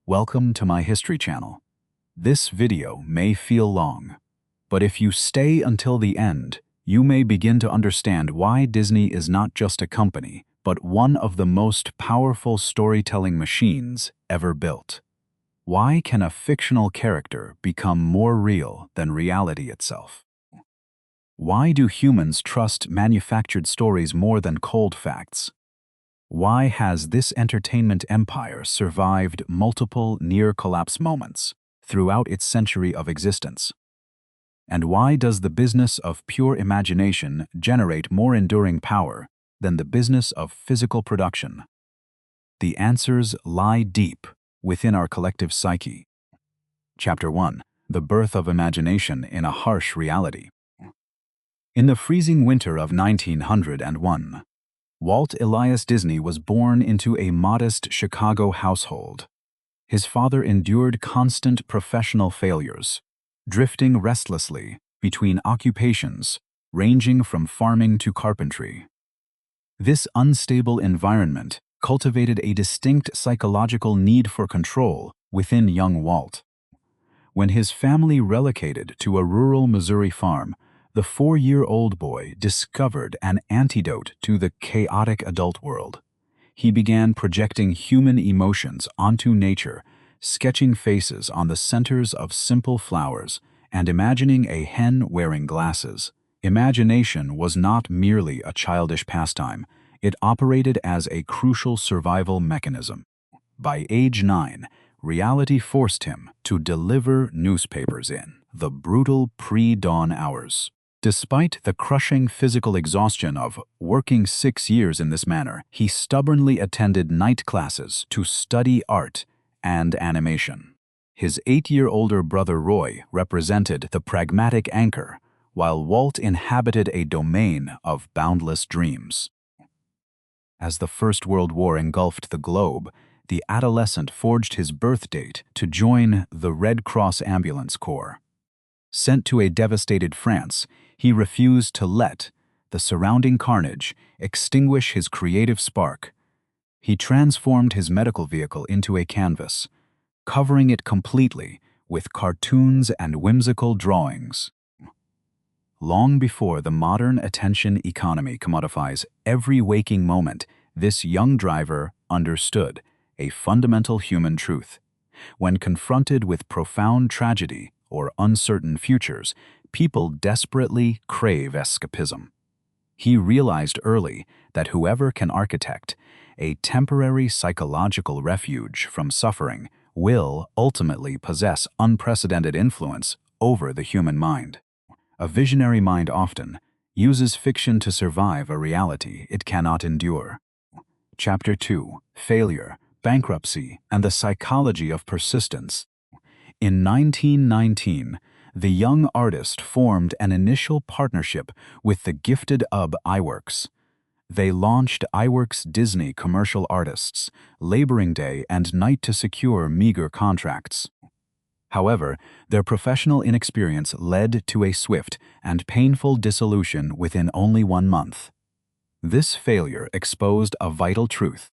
Welcome to my History channel. This video may feel long, but if you stay until the end, you may begin to understand why Disney is not just a company, but one of the most powerful storytelling machines ever built. Why can a fictional character become more real than reality itself? Why do humans trust manufactured stories more than cold facts? Why has this entertainment empire survived multiple near-collapse moments throughout its century of existence? And why does the business of pure imagination generate more enduring power than the business of physical production? The answers lie deep within our collective psyche. Chapter 1. The Birth of Imagination in a Harsh Reality. In the freezing winter of 1901, Walt Elias Disney was born into a modest Chicago household. His father endured constant professional failures, drifting restlessly between occupations ranging from farming to carpentry. This unstable environment cultivated a distinct psychological need for control within young Walt. When his family relocated to a rural Missouri farm, the 4-year-old boy discovered an antidote to the chaotic adult world. He began projecting human emotions onto nature, sketching faces on the centers of simple flowers, and imagining a hen wearing glasses. Imagination was not merely a childish pastime, it operated as a crucial survival mechanism. By age 9, reality forced him to deliver newspapers in the brutal pre-dawn hours. Despite the crushing physical exhaustion of working 6 years in this manner, he stubbornly attended night classes to study art and animation. His 8-year-older brother Roy represented the pragmatic anchor, while Walt inhabited a domain of boundless dreams. As the First World War engulfed the globe, the adolescent forged his birth date to join the Red Cross Ambulance Corps. Sent to a devastated France, he refused to let the surrounding carnage extinguish his creative spark. He transformed his medical vehicle into a canvas, covering it completely with cartoons and whimsical drawings. Long before the modern attention economy commodifies every waking moment, this young driver understood a fundamental human truth. When confronted with profound tragedy or uncertain futures, people desperately crave escapism. He realized early that whoever can architect a temporary psychological refuge from suffering will ultimately possess unprecedented influence over the human mind. A visionary mind often uses fiction to survive a reality it cannot endure. Chapter 2. Failure, Bankruptcy, and the Psychology of Persistence. In 1919, the young artist formed an initial partnership with the gifted Iwerks. They launched Iwerks Disney Commercial Artists, laboring day and night to secure meager contracts. However, their professional inexperience led to a swift and painful dissolution within only 1 month. This failure exposed a vital truth.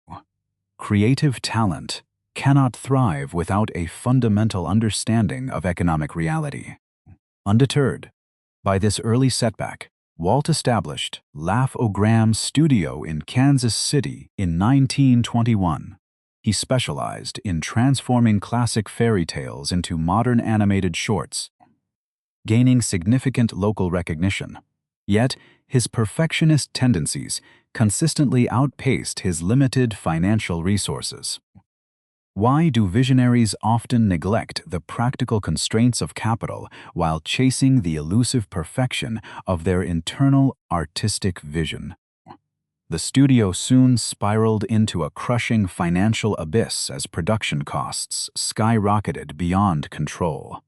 Creative talent cannot thrive without a fundamental understanding of economic reality. Undeterred by this early setback, Walt established Laugh-O-Gram Studio in Kansas City in 1921. He specialized in transforming classic fairy tales into modern animated shorts, gaining significant local recognition. Yet, his perfectionist tendencies consistently outpaced his limited financial resources. Why do visionaries often neglect the practical constraints of capital while chasing the elusive perfection of their internal artistic vision? The studio soon spiraled into a crushing financial abyss as production costs skyrocketed beyond control.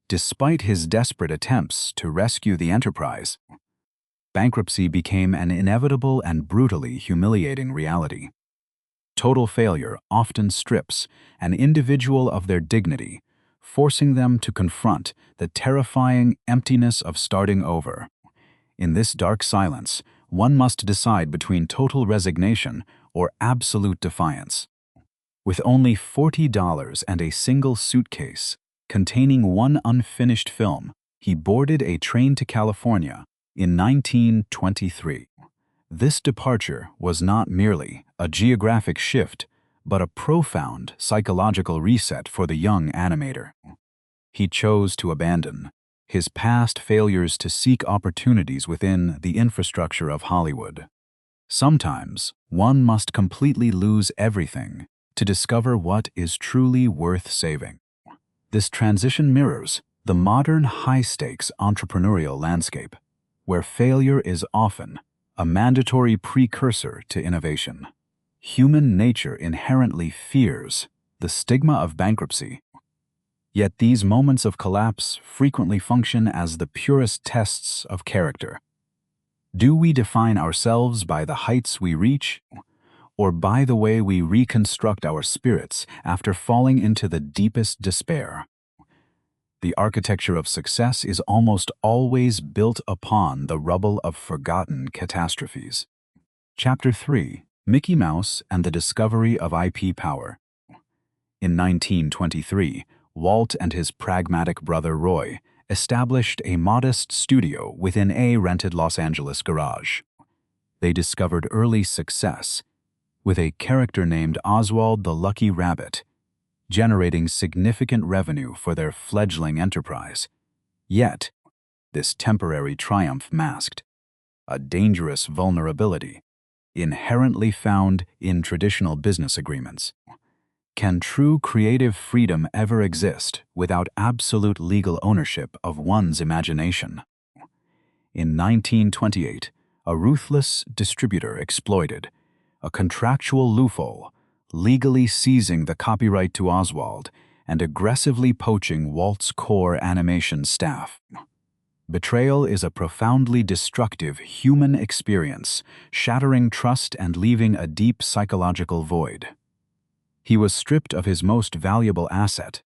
Despite his desperate attempts to rescue the enterprise, bankruptcy became an inevitable and brutally humiliating reality. Total failure often strips an individual of their dignity, forcing them to confront the terrifying emptiness of starting over. In this dark silence, one must decide between total resignation or absolute defiance. With only $40 and a single suitcase containing one unfinished film, he boarded a train to California in 1923. This departure was not merely a geographic shift, but a profound psychological reset for the young animator. He chose to abandon his past failures to seek opportunities within the infrastructure of Hollywood. Sometimes one must completely lose everything to discover what is truly worth saving. This transition mirrors the modern high-stakes entrepreneurial landscape, where failure is often a mandatory precursor to innovation. Human nature inherently fears the stigma of bankruptcy. Yet these moments of collapse frequently function as the purest tests of character. Do we define ourselves by the heights we reach, or by the way we reconstruct our spirits after falling into the deepest despair? The architecture of success is almost always built upon the rubble of forgotten catastrophes. Chapter 3: Mickey Mouse and the Discovery of IP Power. In 1923, Walt and his pragmatic brother Roy established a modest studio within a rented Los Angeles garage. They discovered early success with a character named Oswald the Lucky Rabbit, generating significant revenue for their fledgling enterprise. Yet, this temporary triumph masked a dangerous vulnerability inherently found in traditional business agreements. Can true creative freedom ever exist without absolute legal ownership of one's imagination? In 1928, a ruthless distributor exploited a contractual loophole, legally seizing the copyright to Oswald and aggressively poaching Walt's core animation staff. Betrayal is a profoundly destructive human experience, shattering trust and leaving a deep psychological void. He was stripped of his most valuable asset,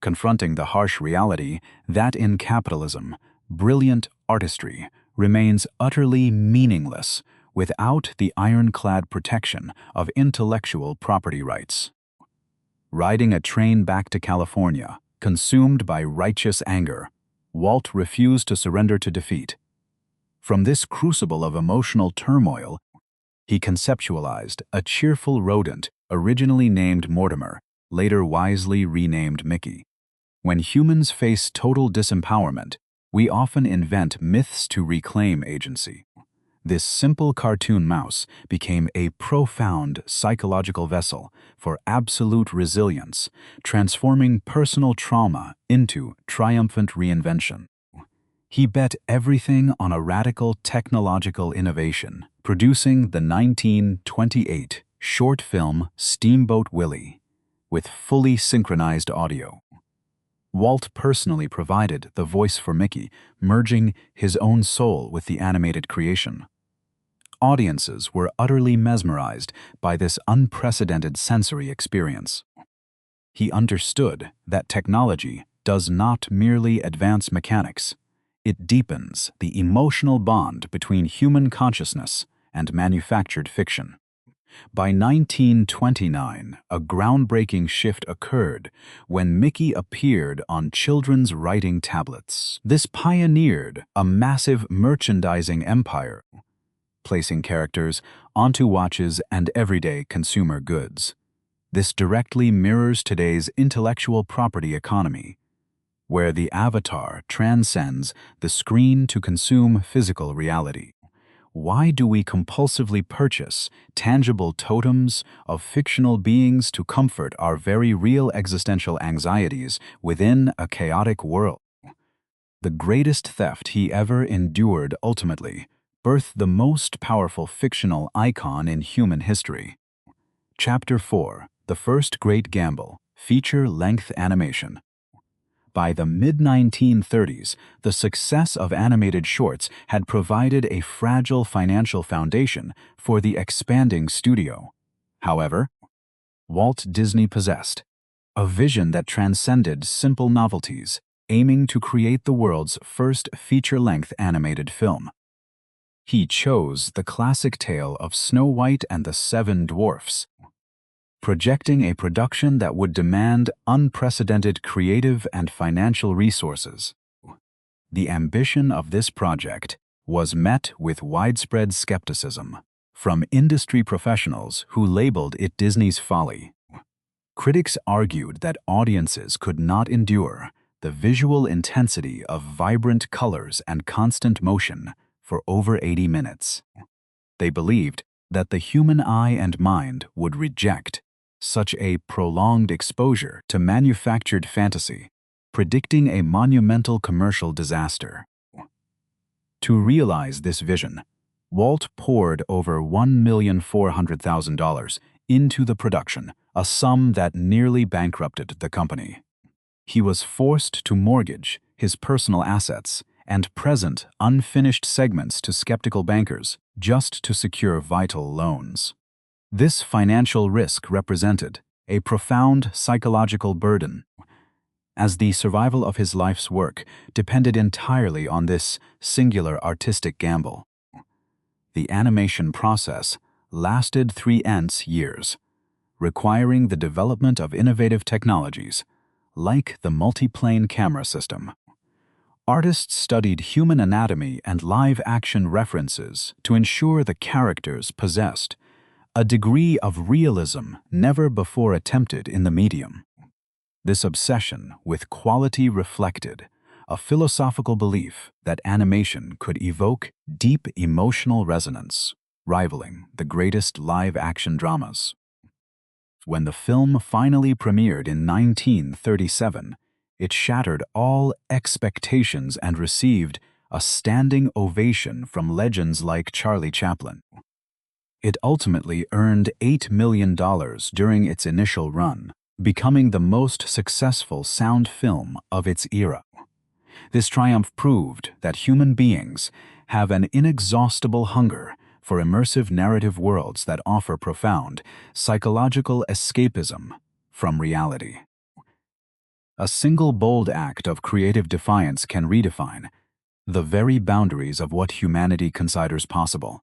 confronting the harsh reality that in capitalism, brilliant artistry remains utterly meaningless without the ironclad protection of intellectual property rights. Riding a train back to California, consumed by righteous anger, Walt refused to surrender to defeat. From this crucible of emotional turmoil, he conceptualized a cheerful rodent originally named Mortimer, later wisely renamed Mickey. When humans face total disempowerment, we often invent myths to reclaim agency. This simple cartoon mouse became a profound psychological vessel for absolute resilience, transforming personal trauma into triumphant reinvention. He bet everything on a radical technological innovation, producing the 1928 short film Steamboat Willie, with fully synchronized audio. Walt personally provided the voice for Mickey, merging his own soul with the animated creation. Audiences were utterly mesmerized by this unprecedented sensory experience. He understood that technology does not merely advance mechanics, it deepens the emotional bond between human consciousness and manufactured fiction. By 1929, a groundbreaking shift occurred when Mickey appeared on children's writing tablets. This pioneered a massive merchandising empire, placing characters onto watches and everyday consumer goods. This directly mirrors today's intellectual property economy, where the avatar transcends the screen to consume physical reality. Why do we compulsively purchase tangible totems of fictional beings to comfort our very real existential anxieties within a chaotic world? The greatest theft he ever endured ultimately birthed the most powerful fictional icon in human history. Chapter 4: The First Great Gamble, Feature-Length Animation. By the mid-1930s, the success of animated shorts had provided a fragile financial foundation for the expanding studio. However, Walt Disney possessed a vision that transcended simple novelties, aiming to create the world's first feature-length animated film. He chose the classic tale of Snow White and the Seven Dwarfs, projecting a production that would demand unprecedented creative and financial resources. The ambition of this project was met with widespread skepticism from industry professionals who labeled it Disney's folly. Critics argued that audiences could not endure the visual intensity of vibrant colors and constant motion for over 80 minutes. They believed that the human eye and mind would reject such a prolonged exposure to manufactured fantasy, predicting a monumental commercial disaster. To realize this vision, Walt poured over $1,400,000 into the production, a sum that nearly bankrupted the company. He was forced to mortgage his personal assets and present unfinished segments to skeptical bankers just to secure vital loans. This financial risk represented a profound psychological burden, as the survival of his life's work depended entirely on this singular artistic gamble. The animation process lasted 3 years, requiring the development of innovative technologies, like the multiplane camera system. Artists studied human anatomy and live-action references to ensure the characters possessed a degree of realism never before attempted in the medium. This obsession with quality reflected a philosophical belief that animation could evoke deep emotional resonance, rivaling the greatest live-action dramas. When the film finally premiered in 1937, it shattered all expectations and received a standing ovation from legends like Charlie Chaplin. It ultimately earned $8 million during its initial run, becoming the most successful sound film of its era. This triumph proved that human beings have an inexhaustible hunger for immersive narrative worlds that offer profound psychological escapism from reality. A single bold act of creative defiance can redefine the very boundaries of what humanity considers possible.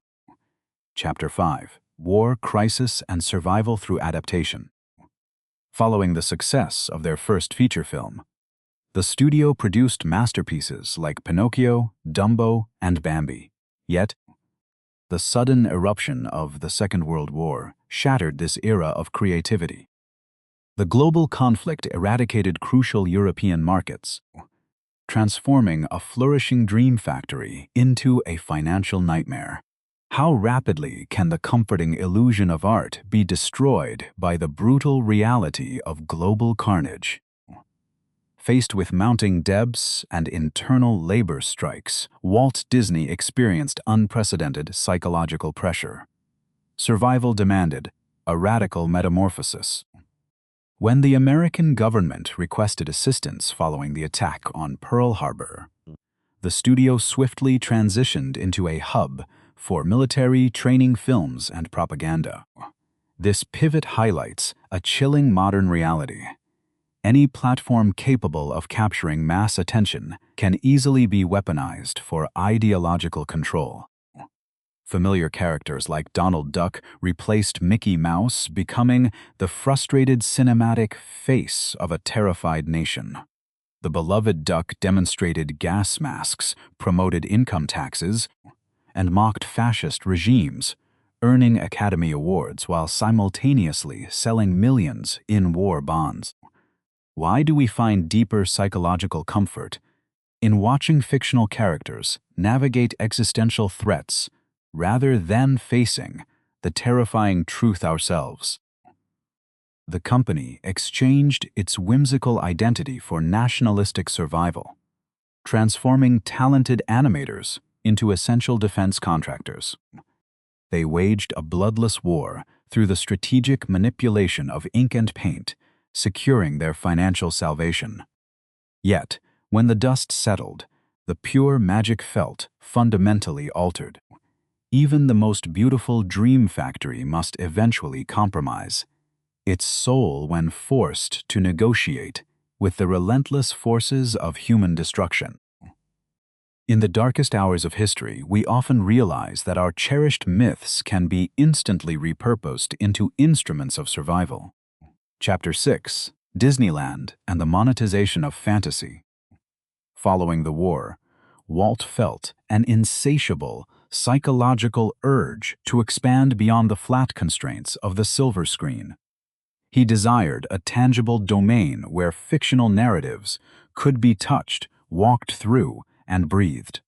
Chapter 5: War, Crisis, and Survival Through Adaptation. Following the success of their first feature film, the studio produced masterpieces like Pinocchio, Dumbo, and Bambi. Yet, the sudden eruption of the Second World War shattered this era of creativity. The global conflict eradicated crucial European markets, transforming a flourishing dream factory into a financial nightmare. How rapidly can the comforting illusion of art be destroyed by the brutal reality of global carnage? Faced with mounting debts and internal labor strikes, Walt Disney experienced unprecedented psychological pressure. Survival demanded a radical metamorphosis. When the American government requested assistance following the attack on Pearl Harbor, the studio swiftly transitioned into a hub for military training films and propaganda. This pivot highlights a chilling modern reality. Any platform capable of capturing mass attention can easily be weaponized for ideological control. Familiar characters like Donald Duck replaced Mickey Mouse, becoming the frustrated cinematic face of a terrified nation. The beloved Duck demonstrated gas masks, promoted income taxes, and mocked fascist regimes, earning Academy Awards while simultaneously selling millions in war bonds. Why do we find deeper psychological comfort in watching fictional characters navigate existential threats rather than facing the terrifying truth ourselves? The company exchanged its whimsical identity for nationalistic survival, transforming talented animators into essential defense contractors. They waged a bloodless war through the strategic manipulation of ink and paint, securing their financial salvation. Yet, when the dust settled, the pure magic felt fundamentally altered. Even the most beautiful dream factory must eventually compromise its soul when forced to negotiate with the relentless forces of human destruction. In the darkest hours of history, we often realize that our cherished myths can be instantly repurposed into instruments of survival. Chapter 6: Disneyland and the Monetization of Fantasy. Following the war, Walt felt an insatiable psychological urge to expand beyond the flat constraints of the silver screen. He desired a tangible domain where fictional narratives could be touched, walked through, and breathed.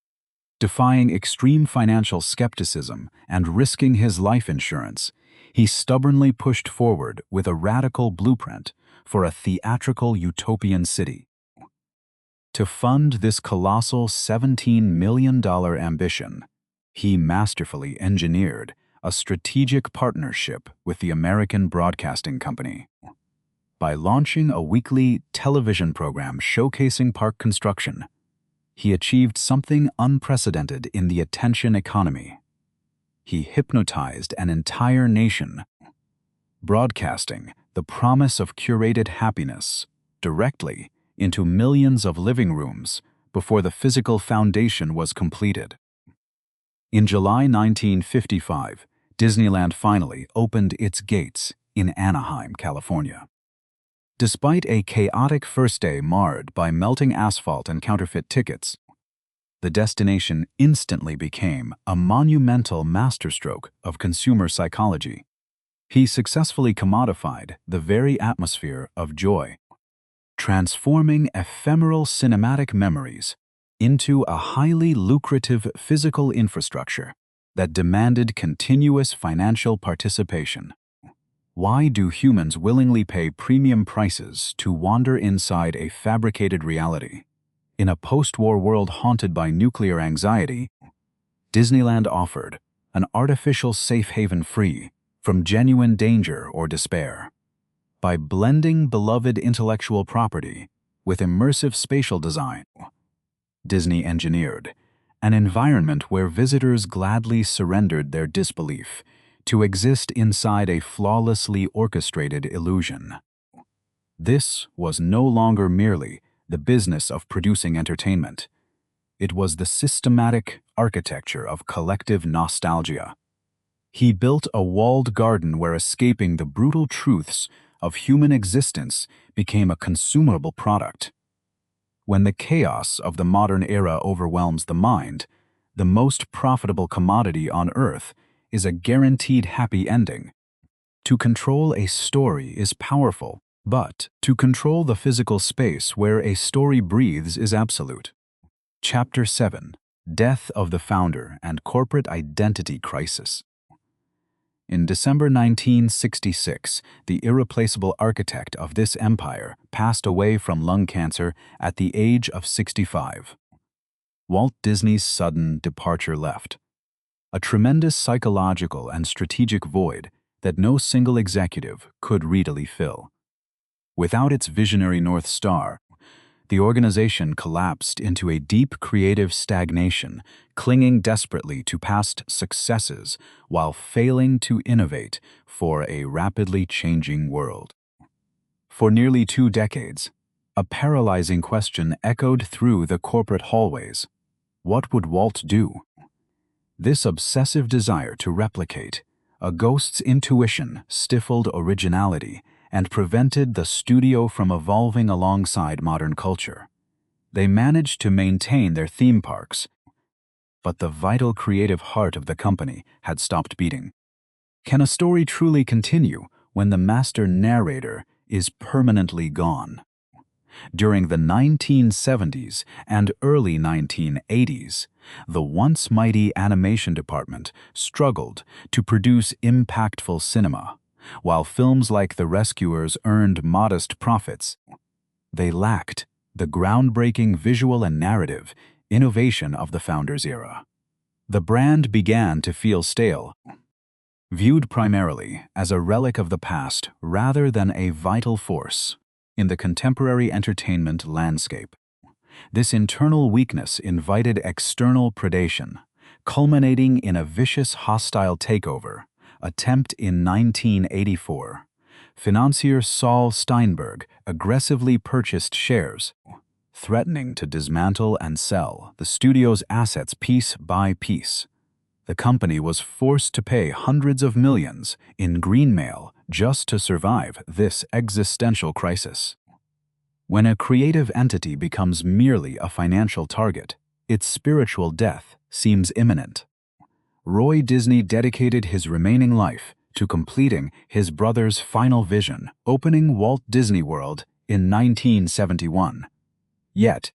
Defying extreme financial skepticism and risking his life insurance, he stubbornly pushed forward with a radical blueprint for a theatrical utopian city. To fund this colossal $17 million ambition, he masterfully engineered a strategic partnership with the American Broadcasting Company. By launching a weekly television program showcasing park construction, he achieved something unprecedented in the attention economy. He hypnotized an entire nation, broadcasting the promise of curated happiness directly into millions of living rooms before the physical foundation was completed. In July 1955, Disneyland finally opened its gates in Anaheim, California. Despite a chaotic first day marred by melting asphalt and counterfeit tickets, the destination instantly became a monumental masterstroke of consumer psychology. He successfully commodified the very atmosphere of joy, transforming ephemeral cinematic memories into a highly lucrative physical infrastructure that demanded continuous financial participation. Why do humans willingly pay premium prices to wander inside a fabricated reality? In a post-war world haunted by nuclear anxiety, Disneyland offered an artificial safe haven free from genuine danger or despair. By blending beloved intellectual property with immersive spatial design, Disney engineered an environment where visitors gladly surrendered their disbelief to exist inside a flawlessly orchestrated illusion. This was no longer merely the business of producing entertainment. It was the systematic architecture of collective nostalgia. He built a walled garden where escaping the brutal truths of human existence became a consumable product. When the chaos of the modern era overwhelms the mind, the most profitable commodity on earth is a guaranteed happy ending. To control a story is powerful, but to control the physical space where a story breathes is absolute. Chapter 7: Death of the Founder and Corporate Identity Crisis. In December 1966, the irreplaceable architect of this empire passed away from lung cancer at the age of 65. Walt Disney's sudden departure left a tremendous psychological and strategic void that no single executive could readily fill. Without its visionary North Star, the organization collapsed into a deep creative stagnation, clinging desperately to past successes while failing to innovate for a rapidly changing world. For nearly 2 decades, a paralyzing question echoed through the corporate hallways. What would Walt do? This obsessive desire to replicate a ghost's intuition stifled originality and prevented the studio from evolving alongside modern culture. They managed to maintain their theme parks, but the vital creative heart of the company had stopped beating. Can a story truly continue when the master narrator is permanently gone? During the 1970s and early 1980s, the once mighty animation department struggled to produce impactful cinema. While films like The Rescuers earned modest profits, they lacked the groundbreaking visual and narrative innovation of the Founders era. The brand began to feel stale, viewed primarily as a relic of the past rather than a vital force in the contemporary entertainment landscape. This internal weakness invited external predation, culminating in a vicious hostile takeover attempt in 1984. Financier Saul Steinberg aggressively purchased shares, threatening to dismantle and sell the studio's assets piece by piece. The company was forced to pay hundreds of millions in greenmail just to survive this existential crisis. When a creative entity becomes merely a financial target, its spiritual death seems imminent. Roy Disney dedicated his remaining life to completing his brother's final vision, opening Walt Disney World in 1971. Yet,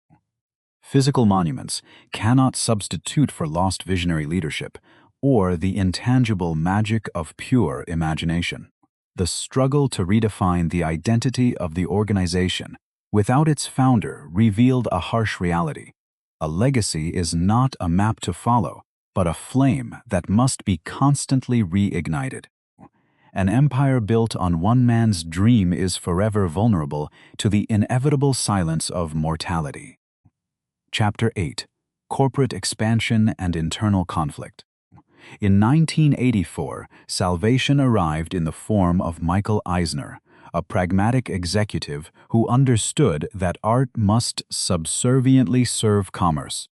physical monuments cannot substitute for lost visionary leadership or the intangible magic of pure imagination. The struggle to redefine the identity of the organization without its founder revealed a harsh reality. A legacy is not a map to follow, but a flame that must be constantly reignited. An empire built on one man's dream is forever vulnerable to the inevitable silence of mortality. Chapter 8: Corporate Expansion and Internal Conflict. In 1984, salvation arrived in the form of Michael Eisner, a pragmatic executive who understood that art must subserviently serve commerce.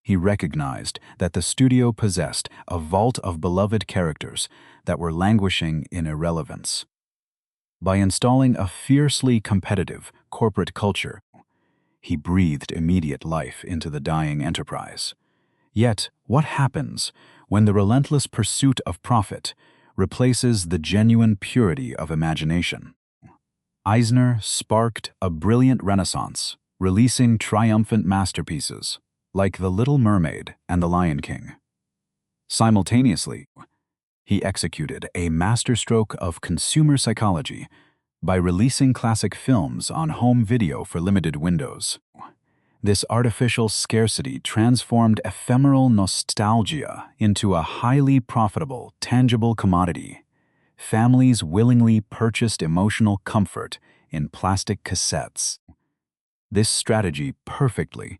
He recognized that the studio possessed a vault of beloved characters that were languishing in irrelevance. By installing a fiercely competitive corporate culture, he breathed immediate life into the dying enterprise. Yet, what happens when the relentless pursuit of profit replaces the genuine purity of imagination? Eisner sparked a brilliant renaissance, releasing triumphant masterpieces like The Little Mermaid and The Lion King. Simultaneously, he executed a masterstroke of consumer psychology by releasing classic films on home video for limited windows. This artificial scarcity transformed ephemeral nostalgia into a highly profitable, tangible commodity. Families willingly purchased emotional comfort in plastic cassettes. This strategy perfectly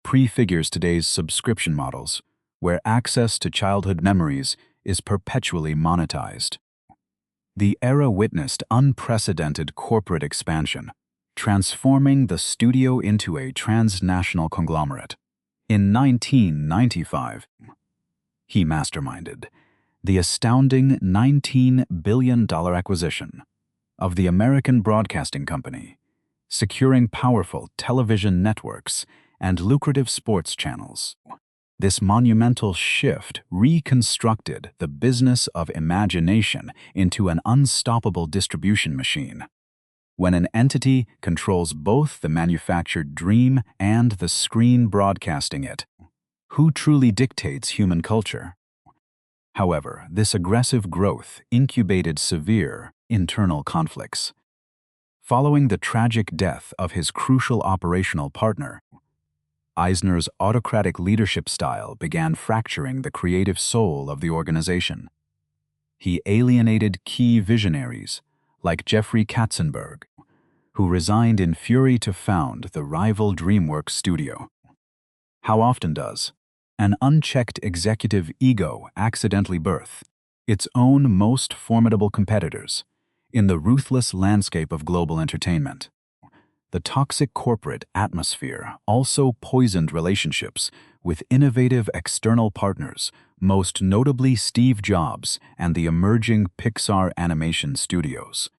prefigures today's subscription models, where access to childhood memories is perpetually monetized. The era witnessed unprecedented corporate expansion, transforming the studio into a transnational conglomerate. In 1995, he masterminded the astounding $19 billion acquisition of the American Broadcasting Company, securing powerful television networks and lucrative sports channels. This monumental shift reconstructed the business of imagination into an unstoppable distribution machine. When an entity controls both the manufactured dream and the screen broadcasting it, who truly dictates human culture? However, this aggressive growth incubated severe internal conflicts. Following the tragic death of his crucial operational partner, Eisner's autocratic leadership style began fracturing the creative soul of the organization. He alienated key visionaries, like Jeffrey Katzenberg, who resigned in fury to found the rival DreamWorks studio. How often does an unchecked executive ego accidentally birth its own most formidable competitors in the ruthless landscape of global entertainment? The toxic corporate atmosphere also poisoned relationships with innovative external partners, most notably Steve Jobs and the emerging Pixar animation studios.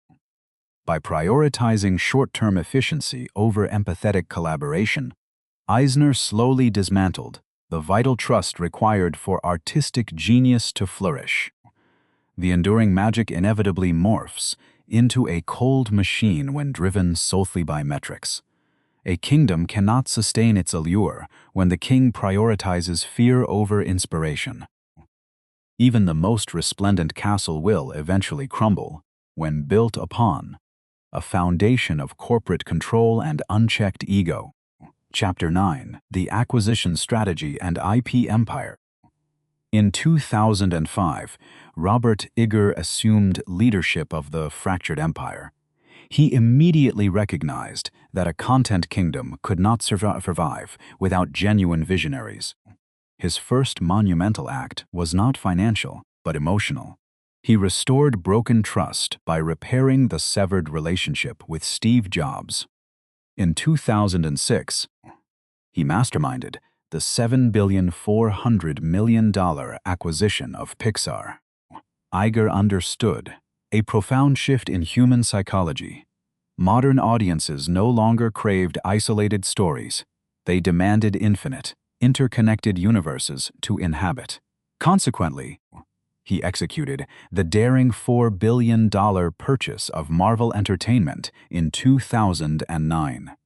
By prioritizing short-term efficiency over empathetic collaboration, Eisner slowly dismantled the vital trust required for artistic genius to flourish. The enduring magic inevitably morphs into a cold machine when driven solely by metrics. A kingdom cannot sustain its allure when the king prioritizes fear over inspiration. Even the most resplendent castle will eventually crumble when built upon a foundation of corporate control and unchecked ego. Chapter 9: The Acquisition Strategy and IP Empire. In 2005, Robert Iger assumed leadership of the fractured empire. He immediately recognized that a content kingdom could not survive without genuine visionaries. His first monumental act was not financial, but emotional. He restored broken trust by repairing the severed relationship with Steve Jobs. In 2006, he masterminded the $7,400,000,000 acquisition of Pixar. Iger understood a profound shift in human psychology. Modern audiences no longer craved isolated stories. They demanded infinite, interconnected universes to inhabit. Consequently, he executed the daring $4 billion purchase of Marvel Entertainment in 2009.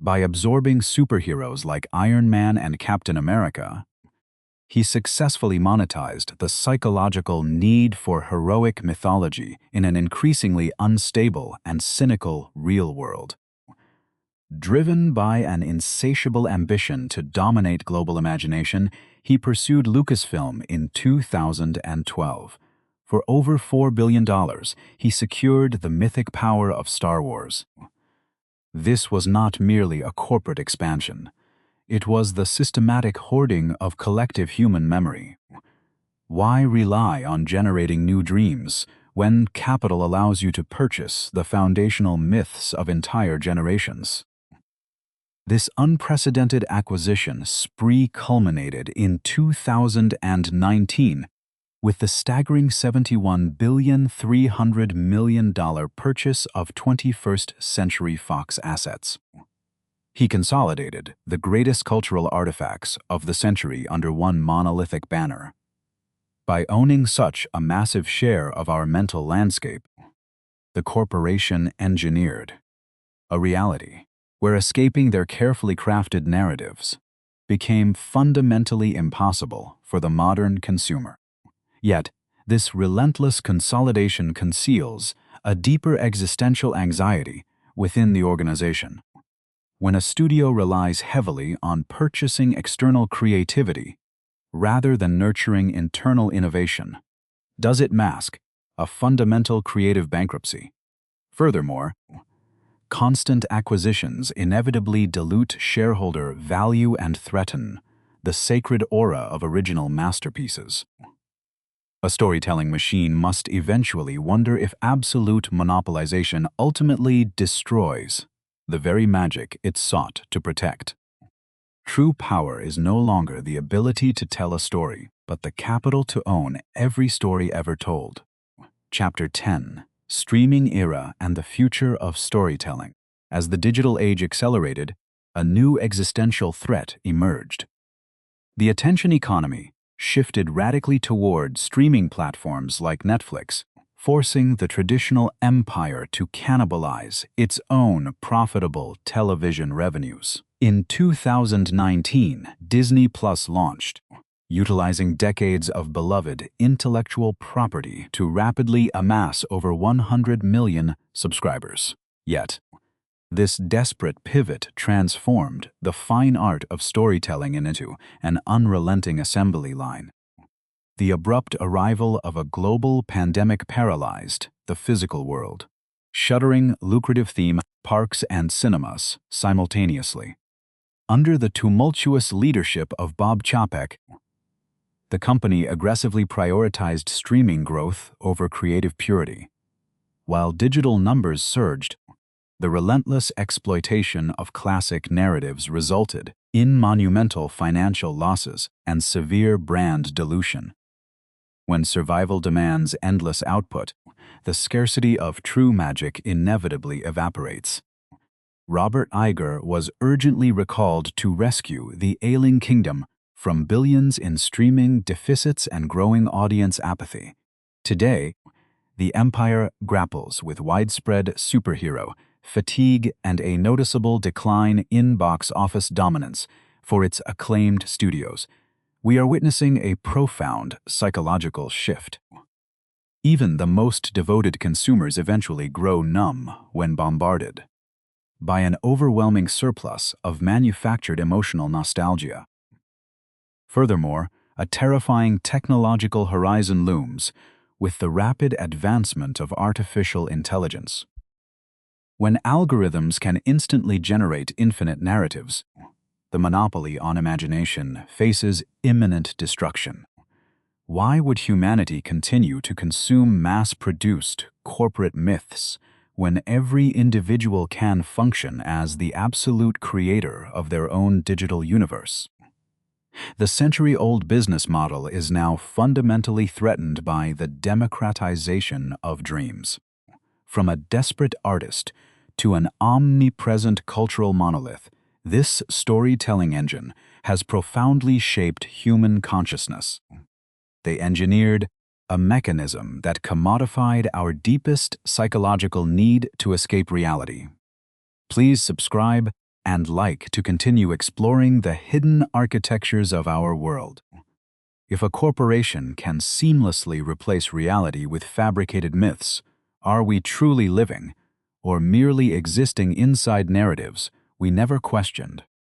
By absorbing superheroes like Iron Man and Captain America, he successfully monetized the psychological need for heroic mythology in an increasingly unstable and cynical real world. Driven by an insatiable ambition to dominate global imagination, he pursued Lucasfilm in 2012. For over $4 billion, he secured the mythic power of Star Wars. This was not merely a corporate expansion. It was the systematic hoarding of collective human memory. Why rely on generating new dreams when capital allows you to purchase the foundational myths of entire generations? This unprecedented acquisition spree culminated in 2019 with the staggering $71,300,000,000 purchase of 21st Century Fox assets. He consolidated the greatest cultural artifacts of the century under one monolithic banner. By owning such a massive share of our mental landscape, the corporation engineered a reality where escaping their carefully crafted narratives became fundamentally impossible for the modern consumer. Yet, this relentless consolidation conceals a deeper existential anxiety within the organization. When a studio relies heavily on purchasing external creativity rather than nurturing internal innovation, does it mask a fundamental creative bankruptcy? Furthermore, constant acquisitions inevitably dilute shareholder value and threaten the sacred aura of original masterpieces. A storytelling machine must eventually wonder if absolute monopolization ultimately destroys the very magic it sought to protect. True power is no longer the ability to tell a story, but the capital to own every story ever told. Chapter 10: Streaming Era and the Future of Storytelling. As the digital age accelerated, a new existential threat emerged. The attention economy shifted radically toward streaming platforms like Netflix, forcing the traditional empire to cannibalize its own profitable television revenues. In 2019, Disney Plus launched, utilizing decades of beloved intellectual property to rapidly amass over 100 million subscribers. Yet, this desperate pivot transformed the fine art of storytelling into an unrelenting assembly line. The abrupt arrival of a global pandemic paralyzed the physical world, shuttering lucrative theme parks and cinemas simultaneously. Under the tumultuous leadership of Bob Chapek, the company aggressively prioritized streaming growth over creative purity. While digital numbers surged, the relentless exploitation of classic narratives resulted in monumental financial losses and severe brand dilution. When survival demands endless output, the scarcity of true magic inevitably evaporates. Robert Iger was urgently recalled to rescue the ailing kingdom from billions in streaming deficits and growing audience apathy. Today, the empire grapples with widespread superhero fatigue and a noticeable decline in box office dominance for its acclaimed studios. We are witnessing a profound psychological shift. Even the most devoted consumers eventually grow numb when bombarded by an overwhelming surplus of manufactured emotional nostalgia. Furthermore, a terrifying technological horizon looms with the rapid advancement of artificial intelligence. When algorithms can instantly generate infinite narratives, the monopoly on imagination faces imminent destruction. Why would humanity continue to consume mass-produced corporate myths when every individual can function as the absolute creator of their own digital universe. The century-old business model is now fundamentally threatened by the democratization of dreams. From a desperate artist to an omnipresent cultural monolith, this storytelling engine has profoundly shaped human consciousness. They engineered a mechanism that commodified our deepest psychological need to escape reality. Please subscribe and like to continue exploring the hidden architectures of our world. If a corporation can seamlessly replace reality with fabricated myths, are we truly living, or merely existing inside narratives we never questioned?